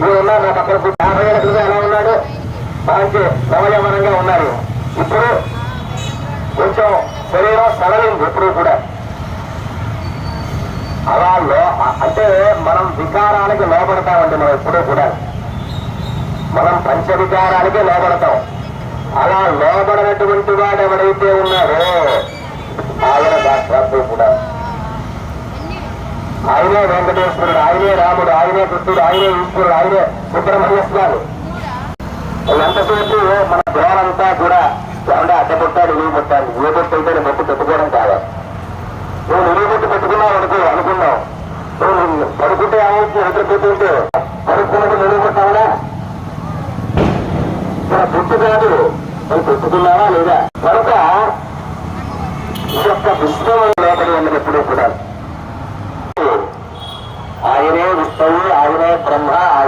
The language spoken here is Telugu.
మీరు ఉన్నారు నా పక్కన 50 ఏళ్ళ క్రితం ఎలా ఉన్నాడు, మంచి నవయవనంగా ఉన్నారు. ఇప్పుడు కొంచెం శరీరం సడలింది ఎప్పుడు కూడా. అలా అంటే మనం వికారానికి లోపడతామండి. మనం ఎప్పుడూ కూడా మనం పంచవికారానికే లోపడతాం. అలా లోబడినటువంటి వాడు ఎవరైతే ఉన్నారో ఆయన సాక్షాత్తు కూడా ఆయనే వెంకటేశ్వరుడు, ఆయనే రాముడు, ఆయనే కృష్ణుడు, ఆయనే ఈశ్వరుడు, ఆయనే సుబ్రహ్మణ్య స్వామి. ఎంతసేపు మన గోరంతా కూడా ఎవడ అడ్డపొట్టాడు, నిలువు పొట్టాడు. ఏ పొట్టు అయితే బొట్టు పెట్టుకోవడం కాదు. నువ్వు నిలువు పొట్టు పెట్టుకున్నావు అనుకున్నావు, నువ్వు పడుకుంటే ఏమవుతుంది, నిద్రపోతుంటే పడుకున్నట్టు నిలువు పొట్టావునా? మన పొట్టు కాదు, నువ్వు పెట్టుకున్నావా లేదా? కనుక ఈ యొక్క విశ్వం లోపలి ఉన్నది ఎప్పుడూ కూడా ఆయనే విష్ణువు, ఆయనే బ్రహ్మ, ఆయన